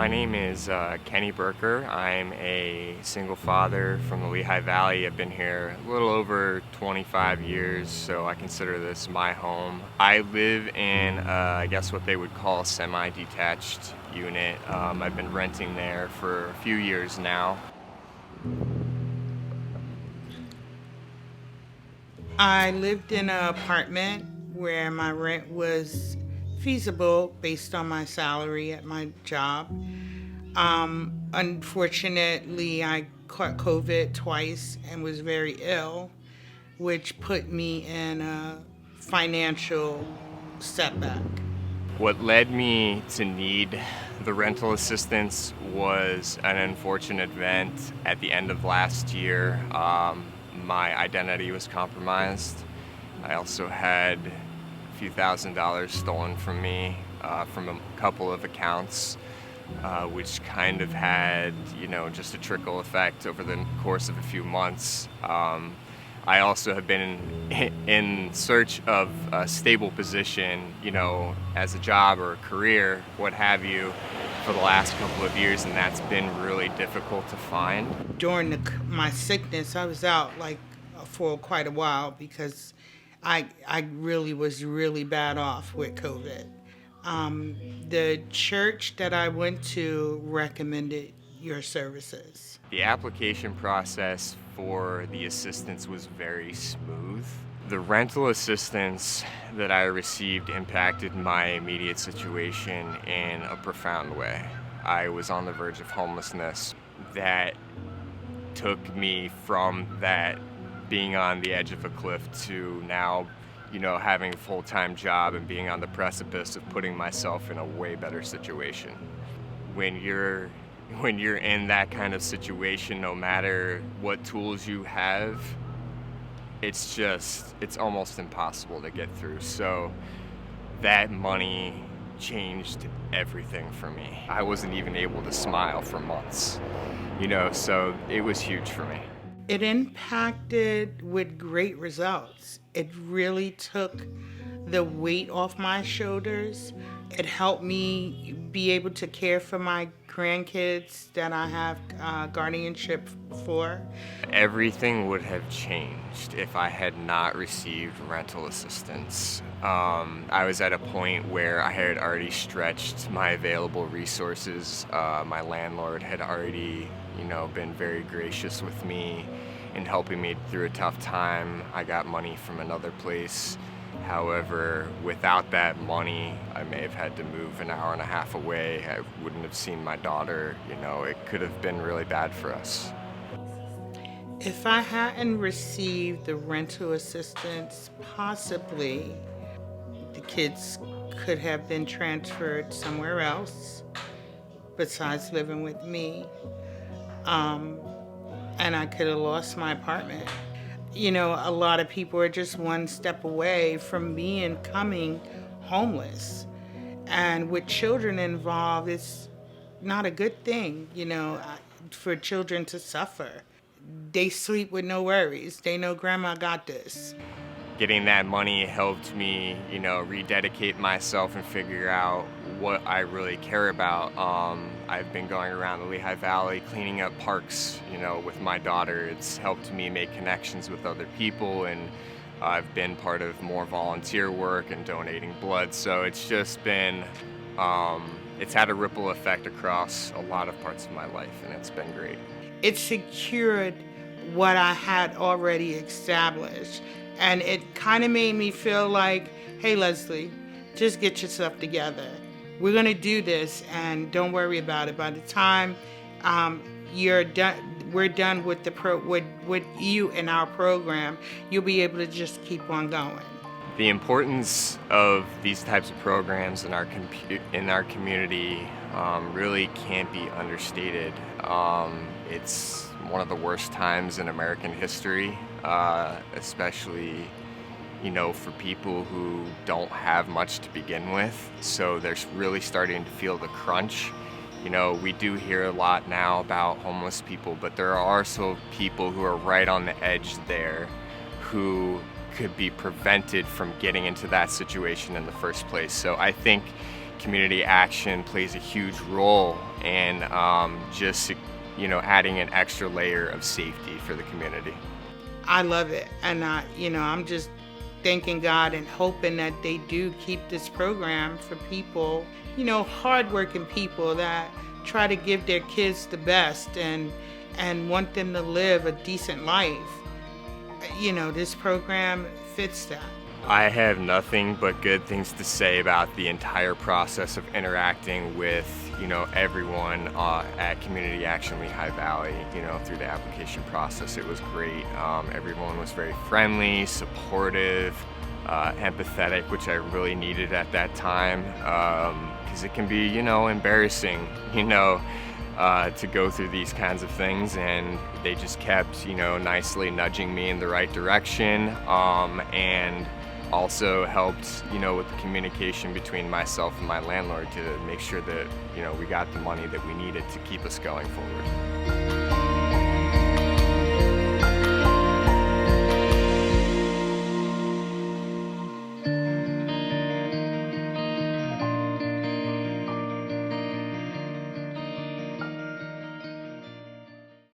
My name is Kenny Berker. I'm a single father from the Lehigh Valley. I've been here a little over 25 years, so I consider this my home. I live in, I guess what they would call a semi-detached unit. I've been renting there for a few years now. I lived in an apartment where my rent was feasible based on my salary at my job. Unfortunately, I caught COVID twice and was very ill, which put me in a financial setback. What led me to need the rental assistance was an unfortunate event at the end of last year. My identity was compromised. I also had a few $1,000s stolen from me from a couple of accounts, which kind of had, just a trickle effect over the course of a few months. I also have been in search of a stable position, as a job or a career, what have you, for the last couple of years, and that's been really difficult to find. During my sickness, I was out for quite a while because I really was really bad off with COVID. The church that I went to recommended your services. The application process for the assistance was very smooth. The rental assistance that I received impacted my immediate situation in a profound way. I was on the verge of homelessness. That took me from that being on the edge of a cliff to now, having a full-time job and being on the precipice of putting myself in a way better situation. When you're in that kind of situation, no matter what tools you have, it's almost impossible to get through. So that money changed everything for me. I wasn't even able to smile for months, so it was huge for me. It impacted with great results. It really took the weight off my shoulders. It helped me be able to care for my grandkids that I have guardianship for. Everything would have changed if I had not received rental assistance. I was at a point where I had already stretched my available resources. My landlord had already, been very gracious with me in helping me through a tough time. I got money from another place. However, without that money, I may have had to move an hour and a half away. I wouldn't have seen my daughter. It could have been really bad for us. If I hadn't received the rental assistance, possibly the kids could have been transferred somewhere else besides living with me. And I could have lost my apartment. A lot of people are just one step away from becoming homeless. And with children involved, it's not a good thing, for children to suffer. They sleep with no worries. They know grandma got this. Getting that money helped me, rededicate myself and figure out what I really care about. I've been going around the Lehigh Valley cleaning up parks, with my daughter. It's helped me make connections with other people, and I've been part of more volunteer work and donating blood. So it's just been, it's had a ripple effect across a lot of parts of my life, and it's been great. It secured what I had already established. And it kind of made me feel like, hey, Leslie, just get yourself together. We're going to do this, and don't worry about it. By the time you're done, we're done with with you in our program, you'll be able to just keep on going. The importance of these types of programs in our community really can't be understated. It's one of the worst times in American history, especially, for people who don't have much to begin with. So they're really starting to feel the crunch. We do hear a lot now about homeless people, but there are also people who are right on the edge there who could be prevented from getting into that situation in the first place. So I think, community action plays a huge role in just adding an extra layer of safety for the community. I love it, and I'm just thanking God and hoping that they do keep this program for people, hardworking people that try to give their kids the best and want them to live a decent life. This program fits that. I have nothing but good things to say about the entire process of interacting with, everyone at Community Action Lehigh Valley, through the application process. It was great. Everyone was very friendly, supportive, empathetic, which I really needed at that time, because it can be, embarrassing, to go through these kinds of things, and they just kept, nicely nudging me in the right direction, and also helped, with the communication between myself and my landlord to make sure that, we got the money that we needed to keep us going forward.